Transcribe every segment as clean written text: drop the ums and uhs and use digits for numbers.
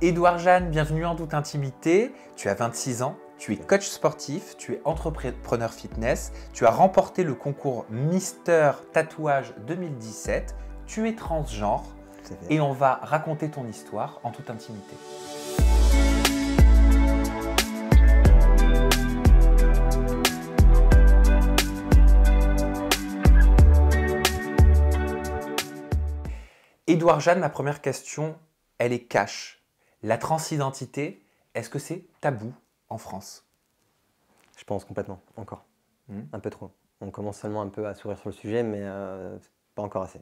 Édouard Jeanne, bienvenue en toute intimité. Tu as 26 ans, tu es coach sportif, tu es entrepreneur fitness, tu as remporté le concours Mister Tatouage 2017, tu es transgenre et on va raconter ton histoire en toute intimité. Édouard Jeanne, ma première question, elle est cash. La transidentité, est-ce que c'est tabou en France? Je pense complètement, encore. Un peu trop. On commence seulement un peu à sourire sur le sujet, mais pas encore assez.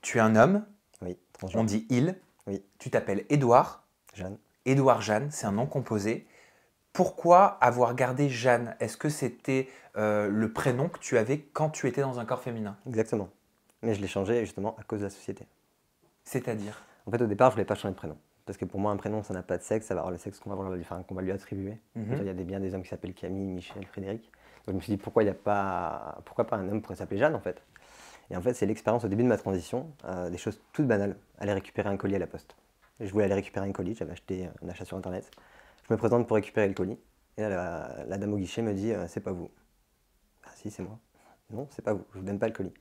Tu es un homme, oui, transgenre. On dit il, oui. Tu t'appelles Édouard. Jeanne. Édouard Jeanne, c'est un nom composé. Pourquoi avoir gardé Jeanne? Est-ce que c'était le prénom que tu avais quand tu étais dans un corps féminin? Exactement. Mais je l'ai changé justement à cause de la société. C'est-à-dire? En fait, au départ, je voulais pas changer de prénom. Parce que pour moi, un prénom, ça n'a pas de sexe, ça va avoir le sexe qu'on va lui attribuer. Il y a bien des hommes qui s'appellent Camille, Michel, Frédéric. Donc je me suis dit, pourquoi pas un homme pourrait s'appeler Jeanne, en fait? Et en fait, c'est l'expérience au début de ma transition, des choses toutes banales. Aller récupérer un colis à la poste. Je voulais aller récupérer un colis, j'avais acheté un achat sur Internet. Je me présente pour récupérer le colis. Et là, la dame au guichet me dit, c'est pas vous. Ah si, c'est moi. Non, c'est pas vous, je vous donne pas le colis.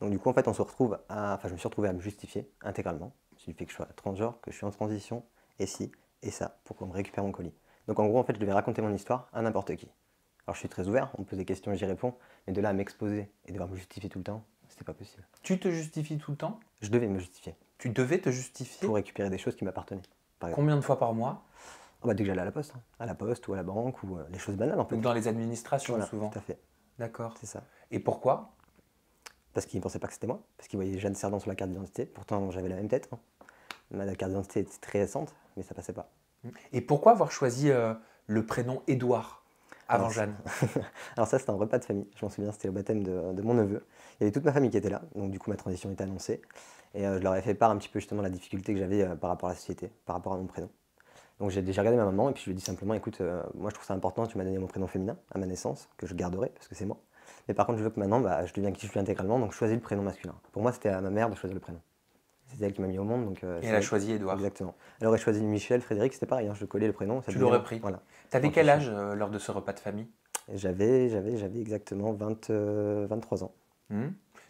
Donc du coup, en fait, je me suis retrouvé à me justifier intégralement. Du fait que je sois transgenre, que je suis en transition, et ci, et ça, pour qu'on me récupère mon colis. Donc en gros, en fait, je devais raconter mon histoire à n'importe qui. Alors je suis très ouvert, on me pose des questions et j'y réponds, mais de là à m'exposer et devoir me justifier tout le temps, c'était pas possible. Tu te justifies tout le temps? Je devais me justifier. Tu devais te justifier? Pour récupérer des choses qui m'appartenaient. Combien de fois par mois? Dès que j'allais à la poste ou à la banque, ou les choses banales en fait. Ou dans les administrations, voilà, souvent. Tout à fait. D'accord. C'est ça. Et pourquoi? Parce qu'ils ne pensaient pas que c'était moi, parce qu'ils voyaient Jeanne Serdan sur la carte d'identité, pourtant j'avais la même tête. La carte d'identité était très récente, mais ça passait pas. Et pourquoi avoir choisi le prénom Édouard avant Jeanne? Alors ça, c'était un repas de famille, je m'en souviens, c'était au baptême de mon neveu. Il y avait toute ma famille qui était là, donc du coup ma transition était annoncée. Et je leur ai fait part un petit peu justement de la difficulté que j'avais par rapport à la société, par rapport à mon prénom. Donc j'ai regardé ma maman et puis je lui ai dit simplement, écoute, moi je trouve ça important, tu m'as donné mon prénom féminin à ma naissance, que je garderai parce que c'est moi. Mais par contre, je veux que maintenant, je devienne qui je suis intégralement, donc choisis le prénom masculin. Pour moi, c'était à ma mère de choisir le prénom. C'est elle qui m'a mis au monde. Donc, et elle a choisi Édouard. Exactement. Elle aurait choisi Michel, Frédéric, c'était pareil, je collais le prénom. Tu l'aurais pris. Voilà. Tu avais quel âge lors de ce repas de famille? J'avais exactement 23 ans.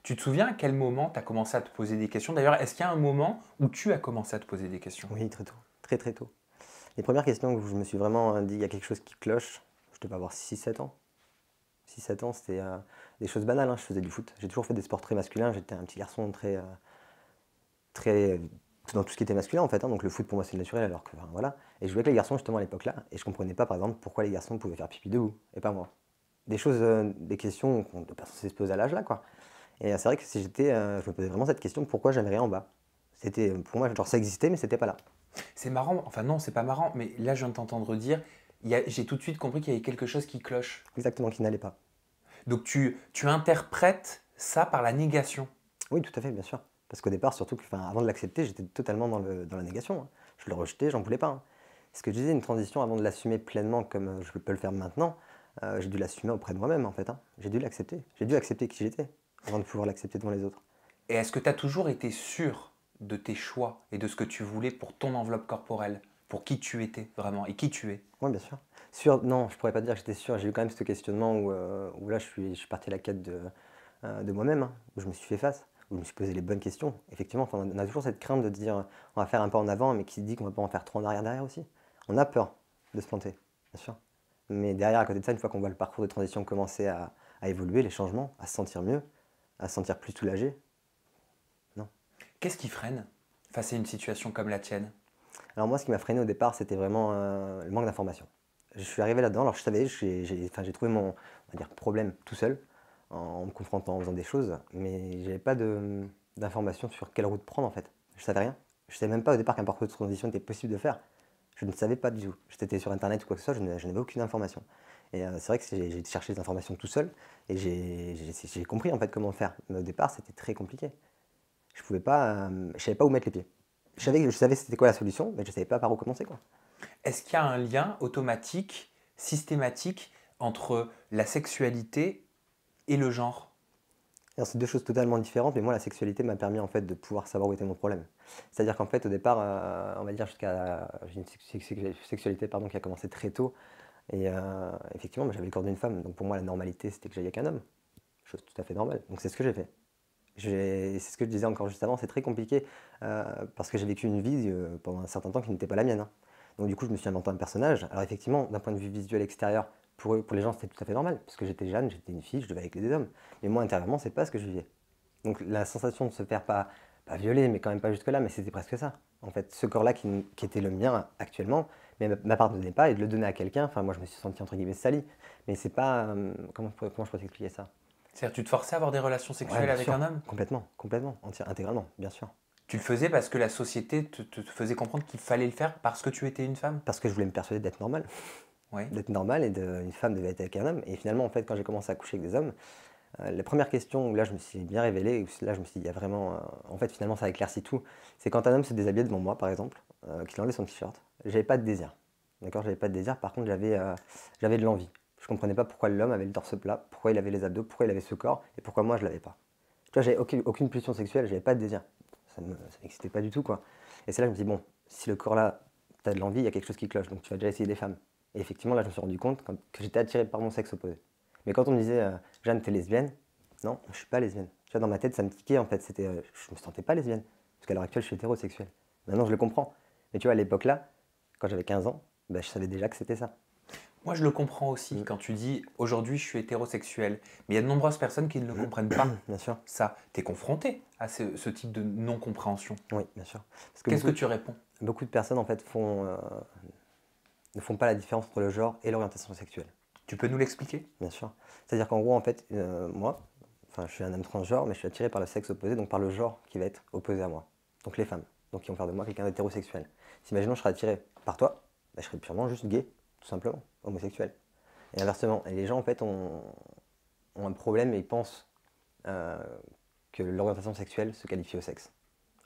Tu te souviens à quel moment tu as commencé à te poser des questions? D'ailleurs, est-ce qu'il y a un moment où tu as commencé à te poser des questions? Oui, très tôt. Très très tôt. Les premières questions où je me suis vraiment dit, il y a quelque chose qui cloche, je devais avoir 6-7 ans. 6-7 ans, c'était des choses banales, je faisais du foot. J'ai toujours fait des sports très masculins, j'étais un petit garçon très dans tout ce qui était masculin en fait, donc le foot pour moi c'est naturel alors que voilà. Et je jouais avec les garçons justement à l'époque là, et je comprenais pas par exemple pourquoi les garçons pouvaient faire pipi debout, et pas moi. Des choses, des questions qu'on ne peut pas se poser à l'âge là quoi. Et c'est vrai que si je me posais vraiment cette question, pourquoi j'avais rien en bas. C'était pour moi genre ça existait mais c'était pas là. C'est marrant, enfin non c'est pas marrant, mais là je viens de t'entendre dire, j'ai tout de suite compris qu'il y avait quelque chose qui cloche. Exactement, qui n'allait pas. Donc tu interprètes ça par la négation? Oui, tout à fait, bien sûr. Parce qu'au départ, surtout avant de l'accepter, j'étais totalement dans la négation. Je le rejetais, j'en voulais pas. Ce que je disais, une transition, avant de l'assumer pleinement comme je peux le faire maintenant, j'ai dû l'assumer auprès de moi-même en fait. J'ai dû l'accepter. J'ai dû accepter qui j'étais avant de pouvoir l'accepter devant les autres. Et est-ce que tu as toujours été sûr de tes choix et de ce que tu voulais pour ton enveloppe corporelle, pour qui tu étais vraiment et qui tu es? Oui, bien sûr. Sûr, non, je pourrais pas dire que j'étais sûr. J'ai eu quand même ce questionnement où là, je suis parti à la quête de moi-même, où je me suis fait face. Où je me suis posé les bonnes questions. Effectivement, on a toujours cette crainte de dire on va faire un pas en avant, mais qui dit qu'on va pas en faire trois en arrière derrière aussi. On a peur de se planter, bien sûr. Mais derrière, à côté de ça, une fois qu'on voit le parcours de transition commencer à évoluer, les changements, à se sentir mieux, à se sentir plus soulagé, non. Qu'est-ce qui freine face à une situation comme la tienne? Alors moi, ce qui m'a freiné au départ, c'était vraiment le manque d'informations. Je suis arrivé là-dedans, alors je savais, j'ai trouvé mon problème tout seul, en me confrontant, en faisant des choses, mais j'avais pas d'informations sur quelle route prendre en fait. Je savais rien. Je savais même pas au départ qu'un parcours de transition était possible de faire. Je ne savais pas du tout. J'étais sur internet ou quoi que ce soit, je n'avais aucune information. Et c'est vrai que j'ai cherché des informations tout seul et j'ai compris en fait comment faire. Mais au départ, c'était très compliqué. Je savais pas où mettre les pieds. Je savais c'était quoi la solution, mais je savais pas par où commencer quoi. Est-ce qu'il y a un lien automatique, systématique entre la sexualité et le genre? Alors, c'est deux choses totalement différentes, mais moi, la sexualité m'a permis en fait de pouvoir savoir où était mon problème. C'est-à-dire qu'en fait, au départ, on va dire jusqu'à j'ai une sexualité pardon, qui a commencé très tôt, et effectivement, moi, j'avais le corps d'une femme, donc pour moi, la normalité, c'était que j'aille avec un homme, chose tout à fait normale. Donc c'est ce que j'ai fait. C'est ce que je disais encore juste avant, c'est très compliqué parce que j'ai vécu une vie pendant un certain temps qui n'était pas la mienne, hein. Donc du coup, je me suis inventé un personnage. Alors effectivement, d'un point de vue visuel extérieur, pour les gens, c'était tout à fait normal, parce que j'étais jeune, j'étais une fille, je devais avec des hommes. Mais moi, intérieurement, c'est pas ce que je vivais. Donc la sensation de se faire pas violer, mais quand même pas jusque-là, mais c'était presque ça. En fait, ce corps-là qui était le mien actuellement, mais m'appartenait pas, et de le donner à quelqu'un, enfin moi je me suis senti entre guillemets sali. Mais c'est pas... comment je pourrais t'expliquer ça? C'est-à-dire, tu te forçais à avoir des relations Ouais, sexuelles bien avec sûr, un homme? complètement, intégralement, bien sûr. Tu le faisais parce que la société te faisait comprendre qu'il fallait le faire parce que tu étais une femme? Parce que je voulais me persuader d'être normal, Oui. une femme devait être avec un homme. Et finalement, en fait, quand j'ai commencé à coucher avec des hommes, la première question où là je me suis bien révélé, où là je me suis dit, il y a vraiment. En fait, finalement, ça éclaircit tout. C'est quand un homme se déshabillait devant moi, par exemple, qu'il enlevait son t-shirt. J'avais pas de désir. D'accord, j'avais pas de désir. Par contre, j'avais de l'envie. Je comprenais pas pourquoi l'homme avait le torse plat, pourquoi il avait les abdos, pourquoi il avait ce corps, et pourquoi moi je l'avais pas. Tu vois, j'avais aucune pulsion sexuelle, j'avais pas de désir. Ça m'excitait pas du tout, quoi. Et c'est là que je me dis, bon, si le corps là, t'as de l'envie, il y a quelque chose qui cloche, donc tu vas déjà essayer des femmes. Et effectivement, là, je me suis rendu compte que j'étais attiré par mon sexe opposé. Mais quand on me disait, Jeanne, t'es lesbienne, non, je suis pas lesbienne. Tu vois, dans ma tête, ça me tiquait en fait. Je me sentais pas lesbienne. Parce qu'à l'heure actuelle, je suis hétérosexuel. Maintenant, je le comprends. Mais tu vois, à l'époque là, quand j'avais 15 ans, bah, je savais déjà que c'était ça. Moi, je le comprends aussi Mm. quand tu dis aujourd'hui je suis hétérosexuel. Mais il y a de nombreuses personnes qui ne le comprennent pas. Bien sûr. Ça, tu es confronté à ce type de non-compréhension. Oui, bien sûr. Parce que Qu'est-ce que tu réponds? beaucoup de personnes en fait ne font pas la différence entre le genre et l'orientation sexuelle. Tu peux nous l'expliquer? Bien sûr. C'est-à-dire qu'en gros, en fait, moi, enfin, je suis un homme transgenre, mais je suis attiré par le sexe opposé, donc par le genre qui va être opposé à moi. Donc les femmes, donc qui vont faire de moi quelqu'un d'hétérosexuel. Si imaginons je serais attiré par toi, bah, je serais purement juste gay, tout simplement, homosexuel. Et inversement, et les gens en fait ont un problème et ils pensent euh, que l'orientation sexuelle se qualifie au sexe.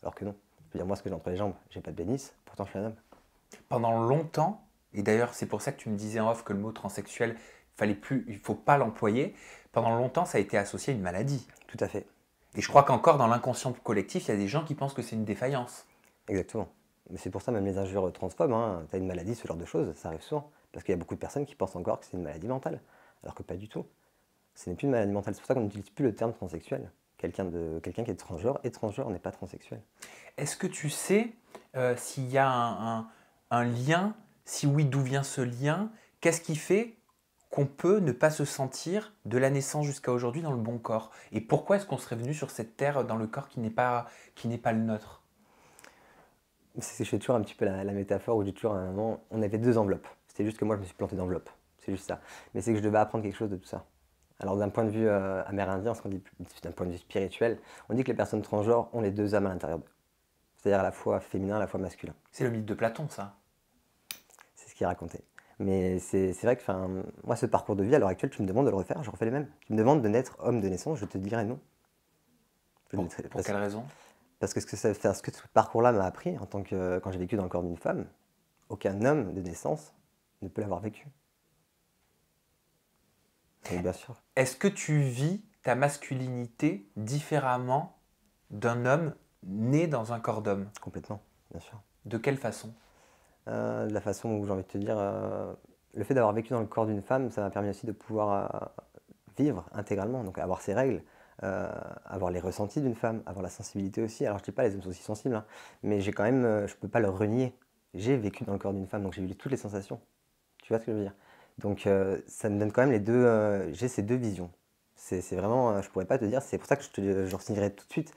Alors que non. Je veux dire, moi, ce que j'ai entre les jambes, j'ai pas de pénis, pourtant je suis un homme. Pendant longtemps, et d'ailleurs c'est pour ça que tu me disais en off que le mot transsexuel, il ne faut pas l'employer. Pendant longtemps, ça a été associé à une maladie. Tout à fait, Et je crois qu'encore dans l'inconscient collectif, il y a des gens qui pensent que c'est une défaillance. exactement. Mais c'est pour ça, même les injures transphobes, hein, t'as une maladie, ce genre de choses, ça arrive souvent. Parce qu'il y a beaucoup de personnes qui pensent encore que c'est une maladie mentale. Alors que pas du tout. Ce n'est plus une maladie mentale. C'est pour ça qu'on n'utilise plus le terme transsexuel. Quelqu'un qui est transgenre n'est pas transsexuel. Est-ce que tu sais s'il y a un lien? Si oui, d'où vient ce lien? Qu'est-ce qui fait qu'on peut ne pas se sentir de la naissance jusqu'à aujourd'hui dans le bon corps? Et pourquoi est-ce qu'on serait venu sur cette terre dans le corps qui n'est pas le nôtre? Je fais toujours un petit peu la métaphore où j'ai toujours à un moment, on avait deux enveloppes. C'était juste que moi je me suis planté d'enveloppe. C'est juste ça. Mais c'est que je devais apprendre quelque chose de tout ça. Alors d'un point de vue amérindien, ce qu'on dit d'un point de vue spirituel, on dit que les personnes transgenres ont les deux âmes à l'intérieur d'eux. C'est-à-dire à la fois féminin, à la fois masculin. C'est le mythe de Platon, ça. C'est ce qui est raconté. Mais c'est vrai que moi, ce parcours de vie, à l'heure actuelle, tu me demandes de le refaire, je refais les mêmes. Tu me demandes de naître homme de naissance, je te dirais non. Pour quelle raison? Parce que ce que ce parcours-là m'a appris, quand j'ai vécu dans le corps d'une femme, aucun homme de naissance ne peut l'avoir vécu. Et bien sûr, Est-ce que tu vis ta masculinité différemment d'un homme né dans un corps d'homme? complètement, bien sûr. De quelle façon? De la façon où j'ai envie de te dire, le fait d'avoir vécu dans le corps d'une femme, ça m'a permis aussi de pouvoir vivre intégralement, donc avoir ses règles, avoir les ressentis d'une femme, avoir la sensibilité aussi. Alors je dis pas les hommes sont aussi sensibles, hein, mais j'ai quand même, je peux pas le renier. J'ai vécu dans le corps d'une femme, donc j'ai vécu toutes les sensations. Tu vois ce que je veux dire? Donc ça me donne quand même j'ai ces deux visions. C'est vraiment, je pourrais pas te dire, c'est pour ça que je re-signerai tout de suite.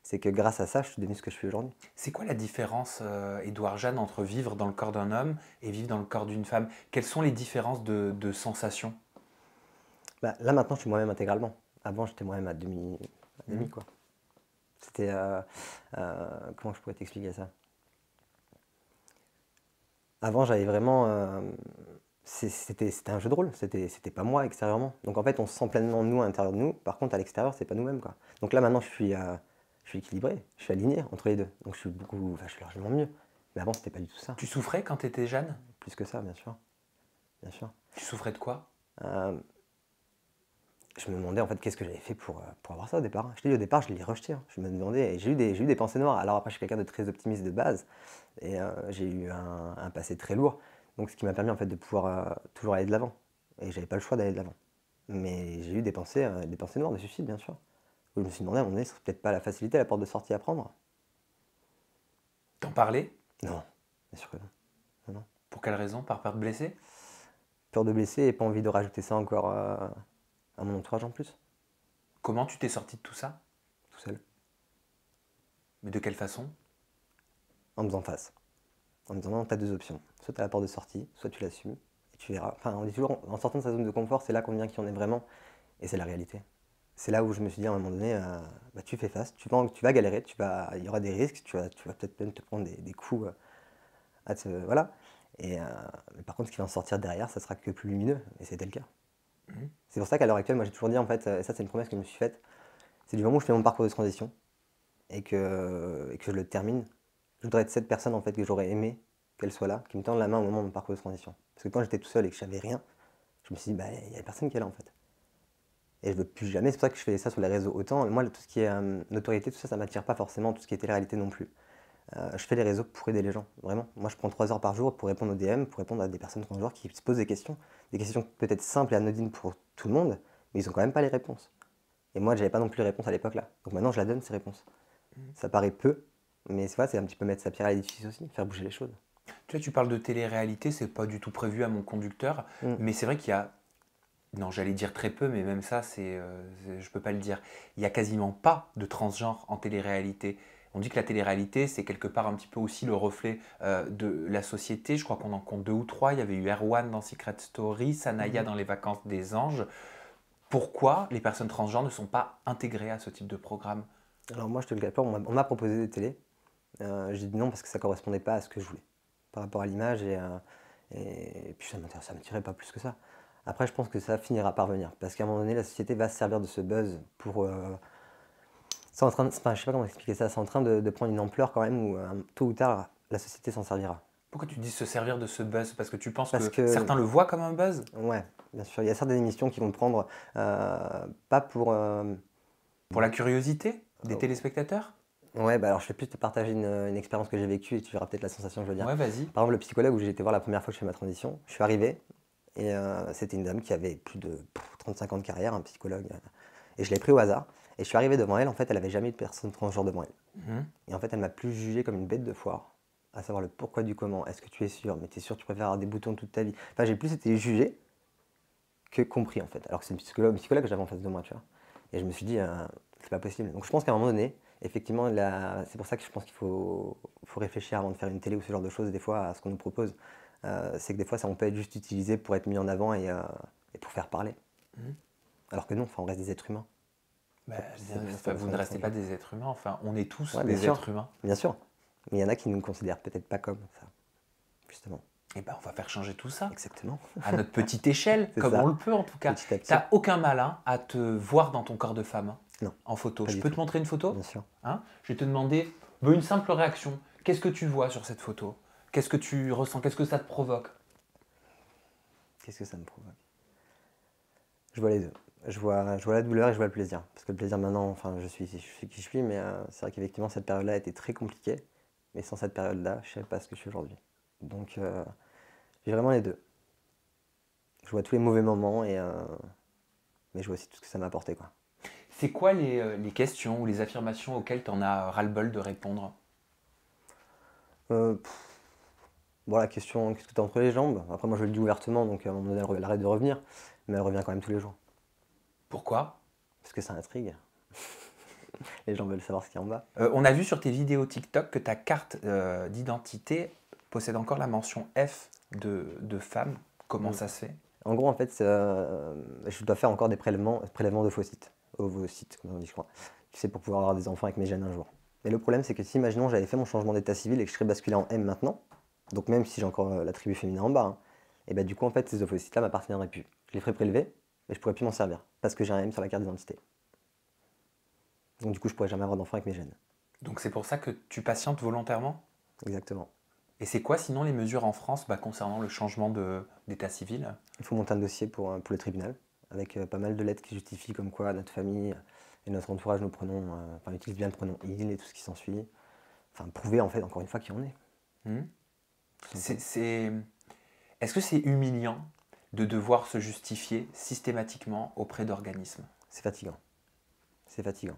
C'est que grâce à ça, je suis devenu ce que je suis aujourd'hui. C'est quoi la différence, Édouard Jeanne, entre vivre dans le corps d'un homme et vivre dans le corps d'une femme? Quelles sont les différences de sensations? Bah, là maintenant, je suis moi-même intégralement. Avant, j'étais moi-même à demi quoi. C'était, comment je pourrais t'expliquer ça? Avant, j'avais vraiment, c'était un jeu de rôle. C'était pas moi extérieurement. Donc en fait, on se sent pleinement nous à l'intérieur de nous. Par contre, à l'extérieur, c'est pas nous-mêmes quoi. Donc là maintenant, je suis équilibré, je suis aligné entre les deux. Donc je suis largement mieux. Mais avant, c'était pas du tout ça. Tu souffrais quand tu étais jeune? Plus que ça, bien sûr, bien sûr. Tu souffrais de quoi? Euh, je me demandais en fait qu'est-ce que j'avais fait pour avoir ça au départ. Je te dis, au départ, je l'ai rejeté, hein. Je me demandais, et j'ai eu des pensées noires. Alors après, je suis quelqu'un de très optimiste de base, et j'ai eu un passé très lourd. Donc ce qui m'a permis en fait de pouvoir toujours aller de l'avant. Et j'avais pas le choix d'aller de l'avant. Mais j'ai eu des pensées noires de suicide, bien sûr. Où je me suis demandé à un moment donné, ce serait peut-être pas la facilité, la porte de sortie à prendre. T'en parlais? Non, bien sûr que non. Non, non. Pour quelle raison? Par peur de blesser? Peur de blesser et pas envie de rajouter ça encore à mon entourage en plus, Comment tu t'es sorti de tout ça? tout seul, Mais de quelle façon? en me faisant face. En me disant non, t'as deux options. Soit t'as la porte de sortie, soit tu l'assumes et tu verras. Enfin, on dit toujours, en sortant de sa zone de confort, c'est là qu'on devient qui on est vraiment. Et c'est la réalité. C'est là où je me suis dit à un moment donné, bah, tu fais face, tu vas galérer, il y aura des risques, tu vas peut-être même te prendre des coups. Voilà. Mais par contre, ce qui va en sortir derrière, ça sera que plus lumineux. Et c'était le cas. Mhm. C'est pour ça qu'à l'heure actuelle, moi j'ai toujours dit, en fait, et ça c'est une promesse que je me suis faite, c'est du moment où je fais mon parcours de transition et que je le termine, je voudrais être cette personne en fait que j'aurais aimé qu'elle soit là, qui me tende la main au moment de mon parcours de transition. Parce que quand j'étais tout seul et que je savais rien, je me suis dit, bah, il n'y a personne qui est là en fait. Et je veux plus jamais, c'est pour ça que je fais ça sur les réseaux autant. Moi, tout ce qui est notoriété, tout ça, ça m'attire pas forcément, tout ce qui est télé-réalité non plus. Je fais les réseaux pour aider les gens, vraiment. Moi, je prends 3 heures par jour pour répondre aux DM, pour répondre à des personnes transgenres qui se posent des questions peut-être simples et anodines pour tout le monde, mais ils ont quand même pas les réponses. Et moi, j'avais pas non plus les réponses à l'époque là. Donc maintenant, je la donne ces réponses. Ça paraît peu, mais c'est un petit peu mettre sa pierre à l'édifice aussi, faire bouger les choses. Tu vois, tu parles de télé-réalité, c'est pas du tout prévu à mon conducteur, Mm. mais c'est vrai qu'il y a, non, j'allais dire très peu, mais même ça, je peux pas le dire. Il y a quasiment pas de transgenre en télé-réalité. On dit que la télé-réalité, c'est quelque part un petit peu aussi le reflet de la société. Je crois qu'on en compte 2 ou 3. Il y avait eu Erwan dans Secret Story, Sanaya dans Les Vacances des Anges. Pourquoi les personnes transgenres ne sont pas intégrées à ce type de programme? Alors moi, je te le cache pas, on m'a proposé des télés. J'ai dit non parce que ça correspondait pas à ce que je voulais par rapport à l'image et puis ça m'attirait pas plus que ça. Après, je pense que ça finira par venir parce qu'à un moment donné, la société va se servir de ce buzz pour. C'est en train de, enfin, je sais pas comment expliquer ça, c'est en train de prendre une ampleur quand même où tôt ou tard, la société s'en servira. Pourquoi tu dis se servir de ce buzz? Parce que tu penses Parce que que, certains le voient comme un buzz? ouais, bien sûr, il y a certaines émissions qui vont le prendre pas pour. Pour la curiosité des Oh. téléspectateurs? Ouais, bah alors je vais plus te partager une expérience que j'ai vécue et tu verras peut-être la sensation que je veux dire. Ouais, vas-y. Par exemple, le psychologue où j'ai été voir la première fois que je fais ma transition, je suis arrivé et c'était une dame qui avait plus de 35 ans de carrière, un psychologue, et je l'ai pris au hasard. Et je suis arrivé devant elle, en fait, elle avait jamais eu de personne transgenre devant elle. Mhm. Et en fait, elle m'a plus jugé comme une bête de foire, à savoir le pourquoi du comment. Est-ce que tu es sûr? Mais t'es sûr que tu préfères avoir des boutons toute ta vie? Enfin, j'ai plus été jugé que compris en fait. Alors que c'est une psychologue que j'avais en face de moi, tu vois. Et je me suis dit, c'est pas possible. Donc je pense qu'à un moment donné, effectivement, c'est pour ça que je pense qu'il faut réfléchir avant de faire une télé ou ce genre de choses, des fois, à ce qu'on nous propose. C'est que des fois, ça on peut être juste utilisé pour être mis en avant et pour faire parler. Mhm. Alors que non, enfin, on reste des êtres humains. Bah, C'est vous ne restez pas des êtres humains, enfin, on est tous Ouais, bien des sûr. êtres humains. Bien sûr. Mais il y en a qui ne nous considèrent peut-être pas comme ça, justement. Et ben, on va faire changer tout ça Exactement. à notre petite échelle, C'est comme ça. on le peut en tout cas. Petit à petit. T'as aucun mal hein, à te voir dans ton corps de femme hein, Non, en photo. pas Je du peux tout. te montrer une photo Bien sûr. hein? Je vais te demander une simple réaction. Qu'est-ce que tu vois sur cette photo? Qu'est-ce que tu ressens? Qu'est-ce que ça te provoque? Qu'est-ce que ça me provoque? Je vois les deux. Je vois la douleur et je vois le plaisir. Parce que le plaisir maintenant, enfin, je suis qui je suis, mais c'est vrai qu'effectivement, cette période-là a été très compliquée. Mais sans cette période-là, je ne sais pas ce que je suis aujourd'hui. Donc, j'ai vraiment les deux. Je vois tous les mauvais moments, mais je vois aussi tout ce que ça m'a apporté, quoi. C'est quoi les questions ou les affirmations auxquelles tu en as ras-le-bol de répondre? Euh, pff, bon, la question, qu'est-ce que tu as entre les jambes? Après, moi, je le dis ouvertement, donc à un moment donné, elle arrête de revenir. Mais elle revient quand même tous les jours. Pourquoi? Parce que ça intrigue. Les gens veulent savoir ce qu'il y a en bas. On a vu sur tes vidéos TikTok que ta carte d'identité possède encore la mention F de femme. Comment ça se fait? En gros, en fait, je dois faire encore des prélèvements d'ovocytes, ovocytes, comme on dit, je crois. Tu sais, pour pouvoir avoir des enfants avec mes gènes un jour. Mais le problème, c'est que si, imaginons, j'avais fait mon changement d'état civil et que je serais basculé en M maintenant, donc même si j'ai encore l'attribut féminin en bas, hein, et bah du coup, en fait, ces ovocytes-là m'appartiendraient plus. Je les ferais prélever, mais je pourrais plus m'en servir, parce que j'ai un M sur la carte d'identité. Donc du coup, je pourrais jamais avoir d'enfant avec mes gènes. Donc c'est pour ça que tu patientes volontairement? Exactement. Et c'est quoi sinon les mesures en France concernant le changement d'état civil? Il faut monter un dossier pour le tribunal. avec pas mal de lettres qui justifient comme quoi notre famille et notre entourage utilisent bien le pronom il et tout ce qui s'ensuit. Enfin, prouver en fait, encore une fois, qui on est. Mmh. Est-ce que c'est humiliant de devoir se justifier systématiquement auprès d'organismes? C'est fatigant. C'est fatigant.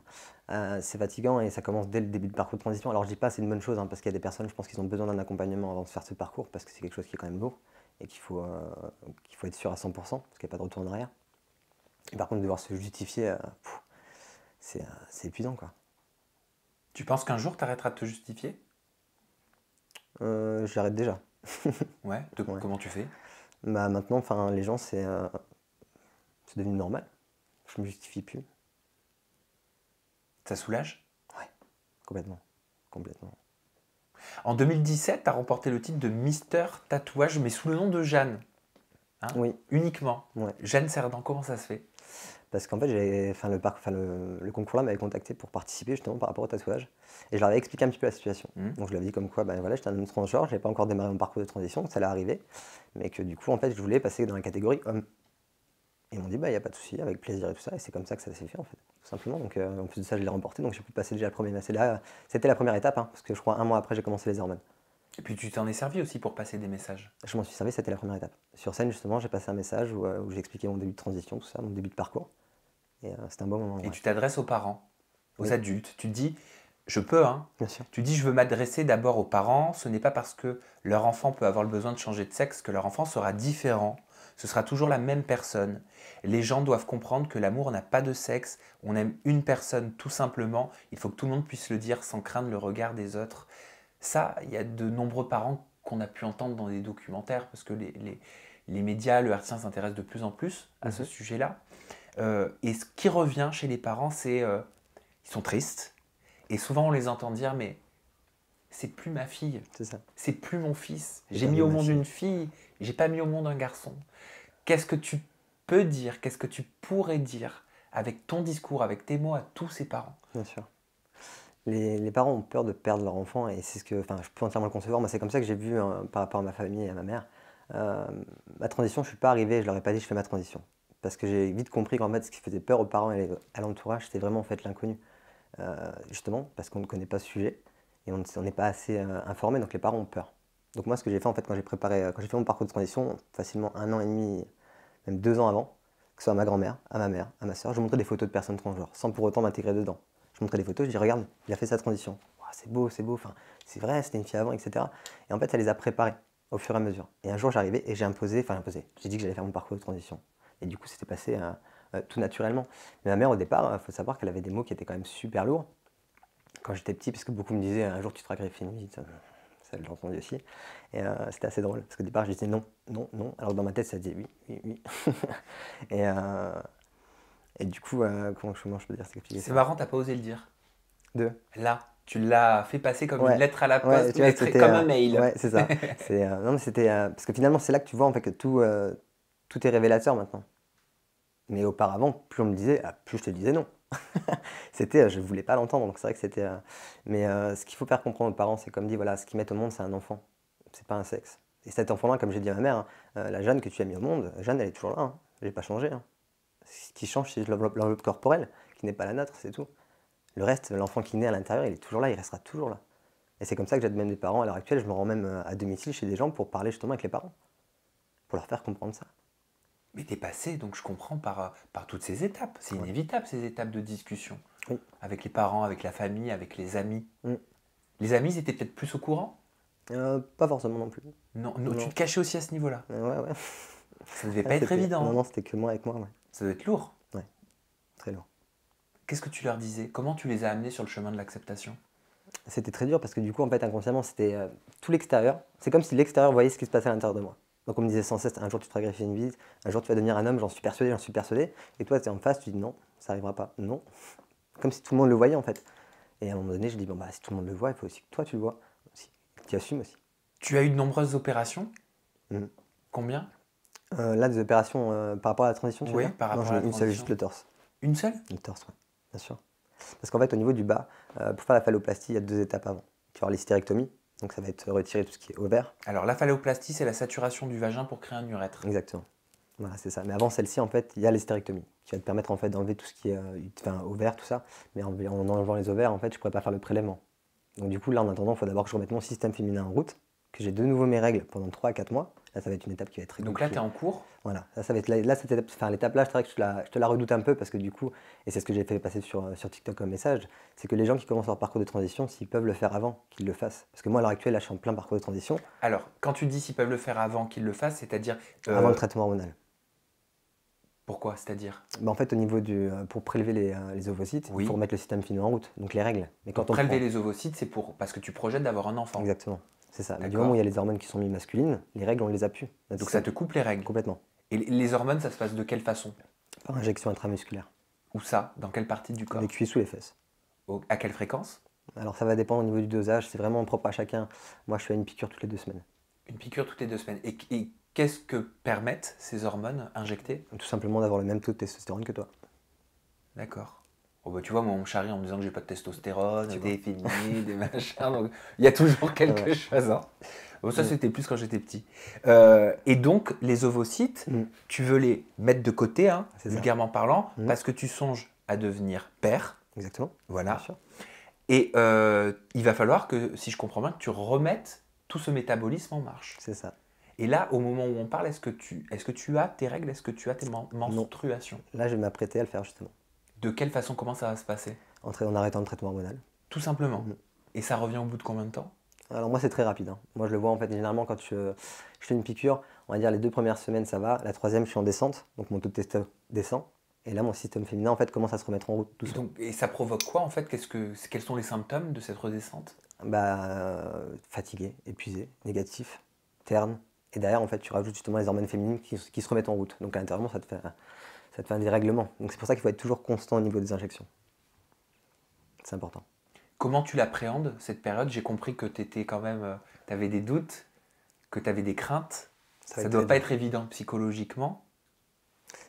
C'est fatigant et ça commence dès le début de parcours de transition. Alors je dis pas c'est une bonne chose, hein, parce qu'il y a des personnes, je pense qu'ils ont besoin d'un accompagnement avant de faire ce parcours, parce que c'est quelque chose qui est quand même lourd et qu'il faut être sûr à 100%, parce qu'il n'y a pas de retour en arrière. Et par contre, devoir se justifier, c'est épuisant, quoi. Tu penses qu'un jour tu arrêteras de te justifier? J'arrête déjà. Ouais, Ouais. comment tu fais? Bah, maintenant, enfin, les gens, c'est devenu normal. Je me justifie plus. Ça soulage? Ouais, complètement. Complètement. En 2017, tu as remporté le titre de Mister Tatouage, mais sous le nom de Jeanne. Hein? Oui. Uniquement. Ouais. Jeanne Cerdan, comment ça se fait? Parce qu'en fait, le concours-là m'avait contacté pour participer justement par rapport au tatouage. Et je leur avais expliqué un petit peu la situation. Donc je leur ai dit comme quoi, ben voilà, j'étais un homme transgenre, j'avais pas encore démarré mon parcours de transition, ça allait arriver. Mais que du coup, en fait, je voulais passer dans la catégorie homme. Et ils m'ont dit, bah, il n'y a pas de souci, avec plaisir et tout ça. Et c'est comme ça que ça s'est fait, en fait, tout simplement. Donc en plus de ça, je l'ai remporté, donc j'ai pu passer déjà le premier. C'était la première étape, hein, parce que je crois un mois après, j'ai commencé les hormones. Et puis tu t'en es servi aussi pour passer des messages. Je m'en suis servi, c'était la première étape. Sur scène, justement, j'ai passé un message où j'ai expliqué mon début de transition, tout ça, mon début de parcours. Et c'était un bon moment. Et Ouais. tu t'adresses aux parents, aux Oui. adultes. Tu te dis, je peux, hein. Bien sûr. Tu dis, je veux m'adresser d'abord aux parents. Ce n'est pas parce que leur enfant peut avoir le besoin de changer de sexe que leur enfant sera différent. Ce sera toujours la même personne. Les gens doivent comprendre que l'amour n'a pas de sexe. On aime une personne tout simplement. Il faut que tout le monde puisse le dire sans craindre le regard des autres. Ça, il y a de nombreux parents qu'on a pu entendre dans des documentaires parce que les médias, le hertzien s'intéresse de plus en plus à ce sujet-là. Et ce qui revient chez les parents, c'est ils sont tristes. Et souvent, on les entend dire, mais c'est plus ma fille, C'est ça. c'est plus mon fils. J'ai J'ai perdu mis au ma monde fille. une fille, j'ai pas mis au monde un garçon. Qu'est-ce que tu peux dire, qu'est-ce que tu pourrais dire avec ton discours, avec tes mots à tous ces parents? Bien sûr. Les parents ont peur de perdre leur enfant et c'est je peux entièrement le concevoir. Moi, c'est comme ça que j'ai vu par rapport à ma famille et à ma mère. Ma transition, je ne suis pas arrivé, je leur ai pas dit je fais ma transition. Parce que j'ai vite compris qu'en fait, ce qui faisait peur aux parents et à l'entourage, c'était vraiment en fait l'inconnu. Justement, parce qu'on ne connaît pas ce sujet et on n'est pas assez informé, donc les parents ont peur. Donc moi, ce que j'ai fait en fait quand j'ai fait mon parcours de transition, facilement 1 an et demi, même 2 ans avant, que ce soit à ma grand-mère, à ma mère, à ma soeur, je montrais des photos de personnes transgenres, sans pour autant m'intégrer dedans. Je montrais des photos, je dis regarde, il a fait sa transition. Wow, c'est beau, enfin, c'est vrai, c'était une fille avant, etc. Et en fait, ça les a préparés au fur et à mesure. Et un jour, j'arrivais et j'ai dit que j'allais faire mon parcours de transition. Et du coup, c'était passé tout naturellement. Mais ma mère, au départ, il faut savoir qu'elle avait des mots qui étaient quand même super lourds. Quand j'étais petit, parce que beaucoup me disaient un jour tu te feras greffer une bite, ça je l'ai entendu aussi. Et c'était assez drôle, parce qu'au départ, je disais non, non, non. Alors dans ma tête, ça disait oui, oui, oui. et du coup, comment je peux dire C'est marrant, t'as pas osé le dire. Deux. Là, tu l'as fait passer comme Ouais. une lettre à la Ouais, poste, tu vois, ou c'était, comme un mail. Ouais, c'est ça. Non, mais c'était parce que finalement, c'est là que tu vois en fait que tout est révélateur maintenant. Mais auparavant, plus on me disait, plus je te disais non. C'était, je voulais pas l'entendre, donc c'est vrai que c'était. Mais ce qu'il faut faire comprendre aux parents, c'est comme dit, voilà, ce qu'ils mettent au monde, c'est un enfant, c'est pas un sexe. Et cet enfant-là, comme j'ai dit à ma mère, hein, la Jeanne que tu as mis au monde, Jeanne, elle est toujours là, hein. Elle n'est pas changée, hein. Ce qui change, c'est l'enveloppe corporelle, qui n'est pas la nôtre, c'est tout. Le reste, l'enfant qui naît à l'intérieur, il est toujours là, il restera toujours là. Et c'est comme ça que j'aide même des parents à l'heure actuelle. Je me rends même à domicile chez des gens pour parler justement avec les parents, pour leur faire comprendre ça. Mais t'es passé, donc je comprends, par toutes ces étapes. C'est inévitable, ces étapes de discussion. Oui. Avec les parents, avec la famille, avec les amis. Mm. Les amis, ils étaient peut-être plus au courant? Pas forcément non plus. Non, Non. tu te cachais aussi à ce niveau-là. Ouais. Ça devait pas être évident. Non, c'était que moi avec moi, ouais. Ça doit être lourd. Ouais, très lourd. Qu'est-ce que tu leur disais? Comment tu les as amenés sur le chemin de l'acceptation? C'était très dur parce que du coup, en fait, inconsciemment, c'était tout l'extérieur. C'est comme si l'extérieur voyait ce qui se passait à l'intérieur de moi. Donc on me disait sans cesse, un jour tu te feras greffer une bite, un jour tu vas devenir un homme, j'en suis persuadé. Et toi, tu es en face, tu dis non, ça n'arrivera pas. Non. Comme si tout le monde le voyait en fait. Et à un moment donné, je dis, bon, bah, si tout le monde le voit, il faut aussi que toi tu le vois aussi. Tu assumes aussi. Tu as eu de nombreuses opérations? Mhm. Combien? Là, des opérations par rapport à la transition, tu veux Oui, dire? par rapport Non, à la j'en ai une seule, transition. juste le torse. Une seule? Le torse, ouais, bien sûr. Parce qu'en fait, au niveau du bas, pour faire la phalloplastie, il y a 2 étapes avant. Tu vas avoir l'hystérectomie, donc ça va être retirer tout ce qui est ovaire. Alors, la phalloplastie, c'est la saturation du vagin pour créer un urètre. Exactement. Voilà, c'est ça. Mais avant celle-ci, en fait, il y a l'hystérectomie qui va te permettre en fait d'enlever tout ce qui est ovaire, tout ça. Mais en enlevant les ovaires, en fait, je ne pourrais pas faire le prélèvement. Donc du coup, là, en attendant, il faut d'abord que je remette mon système féminin en route, que j'ai de nouveau mes règles pendant 3 à 4 mois. Là, ça va être une étape qui va être très Donc là, compliquée. tu es en cours. Voilà, là, ça va être là, cette étape, enfin, l'étape là, c'est vrai que je te la redoute un peu parce que du coup, et c'est ce que j'ai fait passer sur TikTok comme message, c'est que les gens qui commencent leur parcours de transition, s'ils peuvent le faire avant, qu'ils le fassent. Parce que moi, à l'heure actuelle, là, je suis en plein parcours de transition, Alors, quand tu dis s'ils peuvent le faire avant qu'ils le fassent, c'est-à-dire avant le traitement hormonal. pourquoi? C'est-à-dire Bah, en fait, au niveau pour prélever les ovocytes, Oui. il faut remettre le système féminin en route, donc les règles. Mais quand on prélever prend- les ovocytes, c'est parce que tu projettes d'avoir un enfant. Exactement, c'est ça. Mais du D'accord. moment où il y a les hormones qui sont mises masculines, les règles, on les a plus. Notre Donc ça système- te coupe les règles. Complètement. Et les hormones, ça se passe de quelle façon? Par injection intramusculaire. Où ça? Dans quelle partie du corps? Les cuisses ou les fesses. À quelle fréquence? Alors ça va dépendre au niveau du dosage, c'est vraiment propre à chacun. Moi, je fais une piqûre toutes les 2 semaines. Une piqûre toutes les 2 semaines. Et qu'est-ce que permettent ces hormones injectées? Tout simplement d'avoir le même taux de testostérone que toi. D'accord. Oh bah, tu vois, moi, on me charrie en me disant que j'ai pas de testostérone, Tu des féminines, des machins. Donc, il y a toujours quelque Ouais. chose. Hein. Bon, ça, Mm. c'était plus quand j'étais petit. Et donc, les ovocytes, Mm. tu veux les mettre de côté, hein, C'est ça. vulgairement parlant, Mm. parce que tu songes à devenir père. Exactement. Voilà. Bien sûr. Et il va falloir que, si je comprends bien, que tu remettes tout ce métabolisme en marche. C'est ça. Et là, au moment où on parle, est-ce que tu as tes règles? Est-ce que tu as tes menstruations? Là, je vais m'apprêter à le faire justement. De quelle façon? Comment ça va se passer? En arrêtant le traitement hormonal. Tout simplement. Mhm. Et ça revient au bout de combien de temps? Alors moi, c'est très rapide, hein. Moi, je le vois en fait, généralement, quand je fais une piqûre, on va dire les 2 premières semaines, ça va. La 3e, je suis en descente, donc mon taux de testo descend. Et là, mon système féminin, en fait, commence à se remettre en route tout seul. Et ça provoque quoi en fait? Quels sont les symptômes de cette redescente? Fatigué, épuisé, négatif, terne. Et derrière, en fait, tu rajoutes justement les hormones féminines qui se remettent en route. Donc à l'intérieur, ça te fait un dérèglement. Donc c'est pour ça qu'il faut être toujours constant au niveau des injections. C'est important. Comment tu l'appréhendes cette période? J'ai compris que tu étais quand même, tu avais des doutes, que tu avais des craintes. Ça va Ça être doit très pas dur. être évident psychologiquement.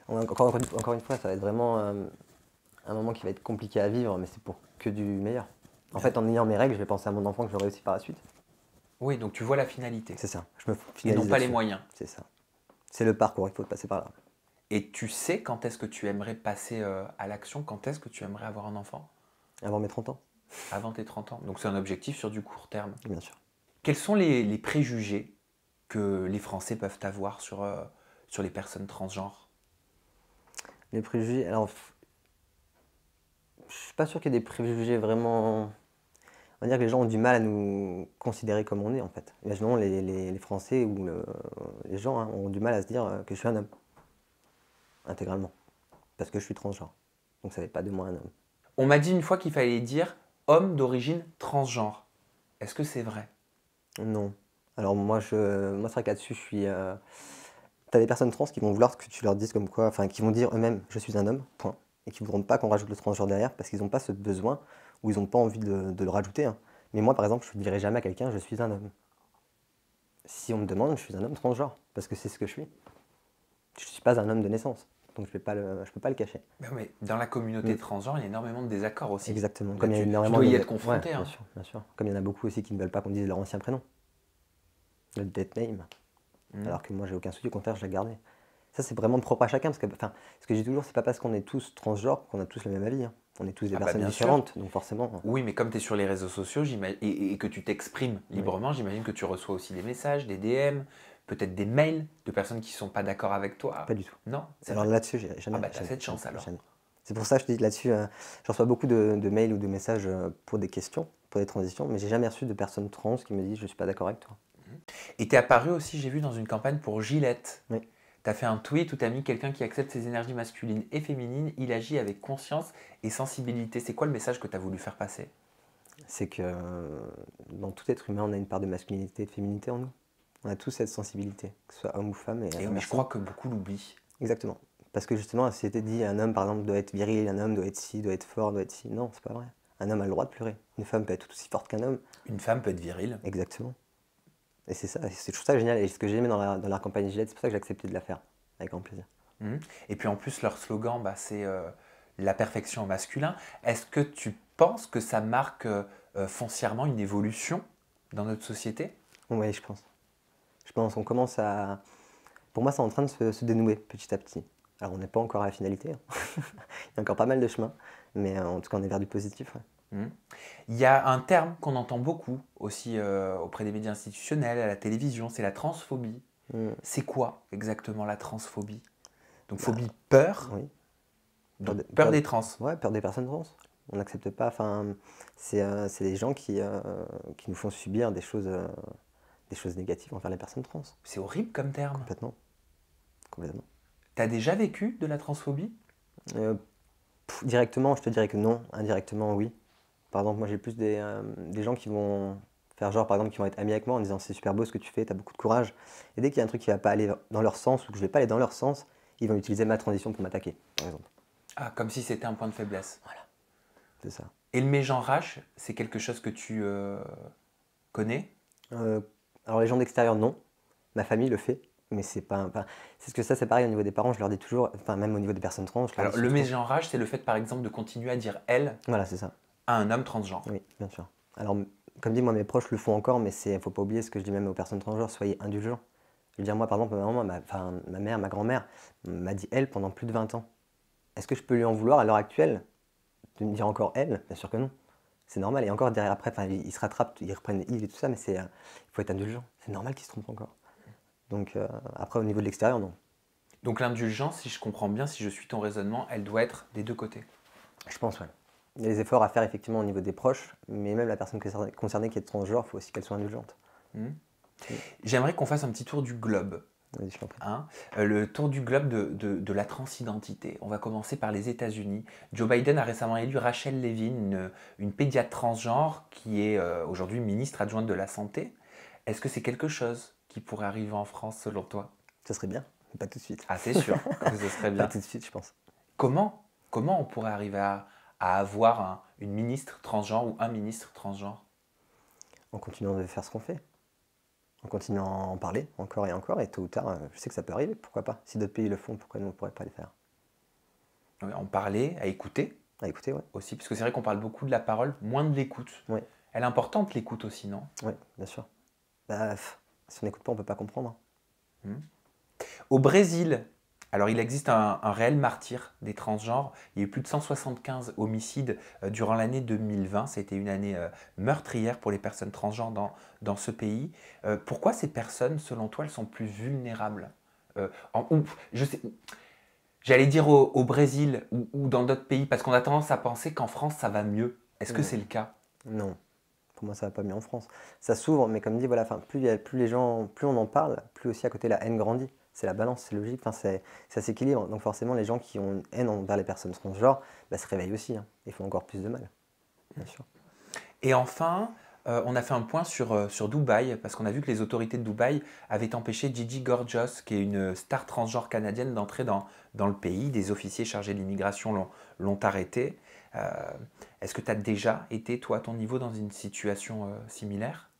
Encore une fois, ça va être vraiment un moment qui va être compliqué à vivre, mais c'est pour que du meilleur. En fait, en ayant mes règles, je vais penser à mon enfant que j'aurai aussi par la suite. Oui, donc tu vois la finalité. C'est ça. Je me Et finalise non pas les là-dessus. moyens. C'est ça. C'est le parcours, il faut passer par là. Et tu sais quand est-ce que tu aimerais passer à l'action? Quand est-ce que tu aimerais avoir un enfant? Avant mes 30 ans, Avant tes 30 ans. Donc c'est un objectif sur du court terme. bien sûr. Quels sont les préjugés que les Français peuvent avoir sur les personnes transgenres? Les préjugés, alors, je suis pas sûr qu'il y ait des préjugés vraiment. On va dire que les gens ont du mal à nous considérer comme on est en fait. Imaginons les Français ou les gens hein, ont du mal à se dire que je suis un homme. Intégralement. Parce que je suis transgenre. Donc ça fait pas de moi un homme. On m'a dit une fois qu'il fallait dire homme d'origine transgenre. Est-ce que c'est vrai? Non. Alors moi c'est vrai que là-dessus je suis. T'as des personnes trans qui vont vouloir que tu leur dises comme quoi, enfin qui vont dire eux-mêmes je suis un homme, point. Et qui voudront pas qu'on rajoute le transgenre derrière parce qu'ils n'ont pas ce besoin ou ils n'ont pas envie de le rajouter. Hein. Mais moi par exemple je ne dirai jamais à quelqu'un je suis un homme. Si on me demande je suis un homme transgenre parce que c'est ce que je suis. Je ne suis pas un homme de naissance. Donc je peux pas le cacher. Mais dans la communauté transgenre, il y a énormément de désaccords aussi. Exactement. Là, Comme il y a tu énormément dois y de- être confronté. Ouais, hein. bien sûr, bien sûr. Comme il y en a beaucoup aussi qui ne veulent pas qu'on dise leur ancien prénom. Le dead name. Alors que moi j'ai aucun souci, au contraire je l'ai gardé. Ça c'est vraiment propre à chacun parce que, enfin, ce que je dis toujours, c'est pas parce qu'on est tous transgenres qu'on a tous le même avis. Hein. On est tous des Ah bah, personnes bien différentes, donc forcément. Oui, mais comme tu es sur les réseaux sociaux et que tu t'exprimes librement, j'imagine que tu reçois aussi des messages, des DM, peut-être des mails de personnes qui ne sont pas d'accord avec toi. Pas du tout. Non, c'est Alors vrai. là-dessus, j'ai jamais. Ah bah, t'as jamais- cette chance, jamais- alors. jamais. C'est pour ça que je te dis là-dessus, je reçois beaucoup de mails ou de messages pour des questions, pour des transitions, mais j'ai jamais reçu de personnes trans qui me disent je suis pas d'accord avec toi. Et tu es apparu aussi, j'ai vu, dans une campagne pour Gillette. Oui. Tu as fait un tweet où tu as mis quelqu'un qui accepte ses énergies masculines et féminines, il agit avec conscience et sensibilité. C'est quoi le message que tu as voulu faire passer? C'est que dans tout être humain, on a une part de masculinité et de féminité en nous. On a tous cette sensibilité, que ce soit homme ou femme. Et je inversement. crois que beaucoup l'oublient. Exactement. Parce que justement, c'était dit, un homme par exemple doit être viril, un homme doit être ci, doit être fort, doit être ci. Non, c'est pas vrai. Un homme a le droit de pleurer. Une femme peut être tout aussi forte qu'un homme. Une femme peut être virile. Exactement. Et c'est ça, je trouve ça génial. Et ce que j'ai aimé dans la campagne Gillette, c'est pour ça que j'ai accepté de la faire, avec grand plaisir. Et puis en plus, leur slogan, c'est la perfection au masculin. Est-ce que tu penses que ça marque foncièrement une évolution dans notre société? Oui, je pense. Je pense qu'on commence à... Pour moi, c'est en train de se dénouer petit à petit. Alors, on n'est pas encore à la finalité, hein. Il y a encore pas mal de chemin, mais en tout cas, on est vers du positif. Ouais. Il y a un terme qu'on entend beaucoup aussi auprès des médias institutionnels, à la télévision, c'est la transphobie. C'est quoi exactement la transphobie? Donc phobie, peur, Oui. donc peur des trans. Ouais, peur des personnes trans. On n'accepte pas, enfin, c'est des gens qui nous font subir des choses négatives envers les personnes trans. C'est horrible comme terme. Complètement. Complètement. T'as déjà vécu de la transphobie? Directement, je te dirais que non. Indirectement, oui. Par exemple, moi j'ai plus des gens qui vont faire genre, par exemple, qui vont être amis avec moi en disant c'est super beau ce que tu fais, t'as beaucoup de courage. Et dès qu'il y a un truc qui va pas aller dans leur sens ou que je vais pas aller dans leur sens, ils vont utiliser ma transition pour m'attaquer, par exemple. Ah, comme si c'était un point de faiblesse. Voilà, c'est ça. Et le mégenrage, c'est quelque chose que tu connais? Alors les gens d'extérieur, non. Ma famille le fait. Mais c'est pas, c'est ce que ça, c'est pareil au niveau des parents, je leur dis toujours, enfin même au niveau des personnes trans. Alors le mégenrage, c'est le fait par exemple de continuer à dire elle voilà, c'est ça. À un homme transgenre. Oui, bien sûr. Alors, comme dit, moi mes proches le font encore, mais il faut pas oublier ce que je dis même aux personnes transgenres, soyez indulgents. Je veux dire, moi par exemple, ma maman, ma mère, ma grand-mère m'a dit elle pendant plus de 20 ans. Est-ce que je peux lui en vouloir à l'heure actuelle de me dire encore elle? Bien sûr que non. C'est normal. Et encore derrière après, ils se rattrapent, ils reprennent il et tout ça, mais il faut être indulgent. C'est normal qu'ils se trompent encore. Donc après, au niveau de l'extérieur, non. Donc l'indulgence, si je comprends bien, si je suis ton raisonnement, elle doit être des deux côtés. Je pense, ouais. Il y a des efforts à faire effectivement au niveau des proches, mais même la personne concernée qui est transgenre, il faut aussi qu'elle soit indulgente. J'aimerais qu'on fasse un petit tour du globe. Vas-y, je t'en prie. Le tour du globe de la transidentité. On va commencer par les États-Unis. Joe Biden a récemment élu Rachel Levine, une pédiatre transgenre qui est aujourd'hui ministre adjointe de la Santé. Est-ce que c'est quelque chose qui pourrait arriver en France selon toi? Ce serait bien, mais pas tout de suite. Ah, c'est sûr que ce serait bien. Pas tout de suite, je pense. Comment on pourrait arriver à avoir une ministre transgenre ou un ministre transgenre? En continuant de faire ce qu'on fait. En continuant à en parler encore, et tôt ou tard, je sais que ça peut arriver, pourquoi pas. Si d'autres pays le font, pourquoi nous on ne pourrait pas le faire? En parler, à écouter. À écouter, ouais. Aussi, parce que c'est vrai qu'on parle beaucoup de la parole, moins de l'écoute. Oui. Elle est importante, l'écoute aussi, non? Oui, bien sûr. Si on n'écoute pas, on ne peut pas comprendre. Au Brésil, alors il existe un réel martyr des transgenres. Il y a eu plus de 175 homicides durant l'année 2020. Ça a été une année meurtrière pour les personnes transgenres dans ce pays. Pourquoi ces personnes, selon toi, elles sont plus vulnérables? J'allais dire au Brésil ou dans d'autres pays, parce qu'on a tendance à penser qu'en France, ça va mieux. Est-ce que c'est le cas? Non. Pour moi, ça va pas mieux en France. Ça s'ouvre, mais comme dit, voilà, plus on en parle, plus aussi à côté la haine grandit. C'est la balance, c'est logique, ça s'équilibre. Donc forcément, les gens qui ont une haine envers les personnes transgenres se réveillent aussi. Ils font encore plus de mal, bien sûr. Et enfin, on a fait un point sur Dubaï, parce qu'on a vu que les autorités de Dubaï avaient empêché Gigi Gorgeous, qui est une star transgenre canadienne, d'entrer dans le pays. Des officiers chargés de l'immigration l'ont arrêté. Est-ce que tu as déjà été, toi, à ton niveau, dans une situation similaire?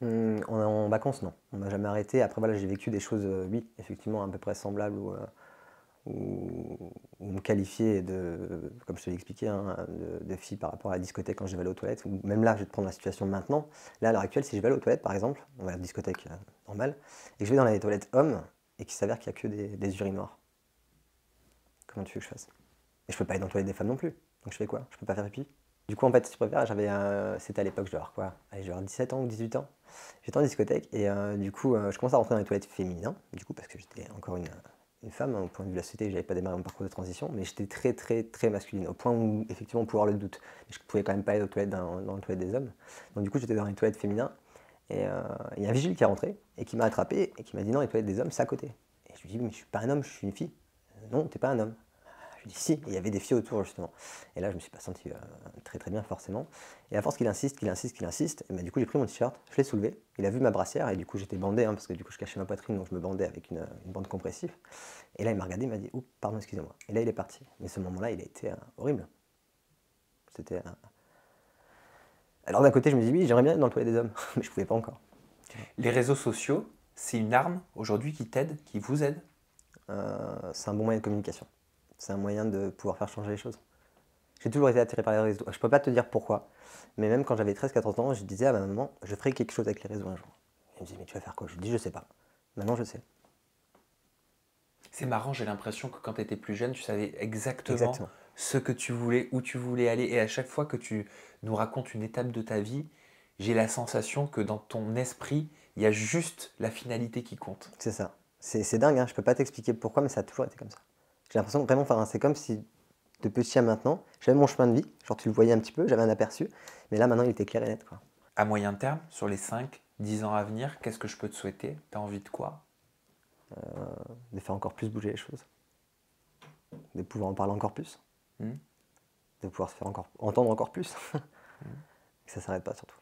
En vacances, non. On m'a jamais arrêté. Après, voilà, j'ai vécu des choses, oui, effectivement, à peu près semblables où on me qualifiait comme je te l'ai expliqué, de fille par rapport à la discothèque quand je vais aller aux toilettes. Ou même là, je vais te prendre la situation maintenant. Là, à l'heure actuelle, si je vais aller aux toilettes, par exemple, on va à la discothèque normale, et que je vais dans les toilettes hommes, et qu'il s'avère qu'il n'y a que des urinoirs. Comment tu veux que je fasse? Et je peux pas aller dans les toilettes des femmes non plus. Donc je fais quoi? Je peux pas faire pipi? Du coup, en fait, si tu préfères, c'était à l'époque, je devais avoir quoi? Allez, je devais avoir 17 ans ou 18 ans. J'étais en discothèque et du coup, je commence à rentrer dans les toilettes féminines, du coup, parce que j'étais encore une femme, au point de vue de la société, j'avais pas démarré mon parcours de transition, mais j'étais très, très, très masculine, au point où, effectivement, on pouvait avoir le doute. Mais je pouvais quand même pas aller aux toilettes dans les toilettes des hommes. Donc du coup, j'étais dans les toilettes féminines et il y a un vigile qui est rentré et qui m'a attrapé et qui m'a dit non, les toilettes des hommes, c'est à côté. Et je lui dis, mais je suis pas un homme, je suis une fille. Non, t'es pas un homme. Je lui dis si, et il y avait des filles autour justement. Et là, je me suis pas senti très très bien forcément. Et à force qu'il insiste, et du coup j'ai pris mon t-shirt, je l'ai soulevé, il a vu ma brassière, et du coup j'étais bandé, parce que du coup je cachais ma poitrine, donc je me bandais avec une bande compressive. Et là il m'a regardé, il m'a dit, oups, pardon, excusez-moi. Et là il est parti. Mais ce moment-là, il a été horrible. C'était... Alors d'un côté, je me dis, oui, j'aimerais bien être dans le toilette des hommes, mais je pouvais pas encore. Les réseaux sociaux, c'est une arme aujourd'hui qui t'aide, qui vous aide? C'est un bon moyen de communication. C'est un moyen de pouvoir faire changer les choses. J'ai toujours été attiré par les réseaux. Je ne peux pas te dire pourquoi, mais même quand j'avais 13-14 ans, je disais à ma maman, je ferai quelque chose avec les réseaux un jour. Elle me disait, mais tu vas faire quoi? Je lui dis, je sais pas. Maintenant, je sais. C'est marrant, j'ai l'impression que quand tu étais plus jeune, tu savais exactement Exactement. ce que tu voulais, où tu voulais aller. Et à chaque fois que tu nous racontes une étape de ta vie, j'ai la sensation que dans ton esprit, il y a juste la finalité qui compte. C'est ça. C'est dingue, hein. Je peux pas t'expliquer pourquoi, mais ça a toujours été comme ça. J'ai l'impression vraiment, enfin, c'est comme si de petit à maintenant, j'avais mon chemin de vie, genre tu le voyais un petit peu, j'avais un aperçu, mais là maintenant il était clair et net, quoi. À moyen terme, sur les 5, 10 ans à venir, qu'est-ce que je peux te souhaiter? Tu as envie de quoi? De faire encore plus bouger les choses, de pouvoir en parler encore plus, Hmm. de pouvoir se faire entendre encore plus, que ça s'arrête pas surtout.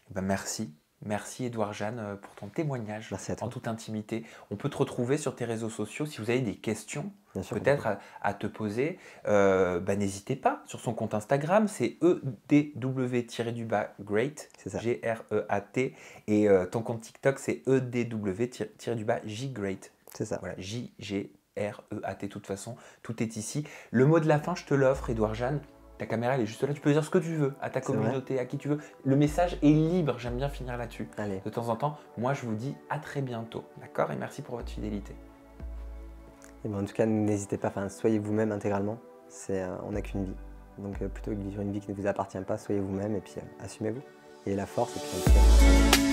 Eh ben merci. Merci Édouard Jeanne pour ton témoignage Merci à toi. en toute intimité. On peut te retrouver sur tes réseaux sociaux si vous avez des questions Bien sûr. peut-être à te poser. N'hésitez pas sur son compte Instagram, c'est EDW-great, C'est ça. G-R-E-A-T. Et ton compte TikTok, c'est EDW-J-great. C'est ça. Voilà, J-G-R-E-A-T. De toute façon, tout est ici. Le mot de la fin, je te l'offre, Édouard Jeanne. Ta caméra, elle est juste là. Tu peux dire ce que tu veux à ta C'est vrai. communauté, à qui tu veux. Le message est libre. J'aime bien finir là-dessus. Allez, De temps en temps, moi, je vous dis à très bientôt. D'accord? Et merci pour votre fidélité. et ben, en tout cas, n'hésitez pas, enfin, soyez vous-même intégralement. On n'a qu'une vie. Donc plutôt que de vivre une vie qui ne vous appartient pas, soyez vous-même et puis assumez-vous. Et la force et puis en tout cas,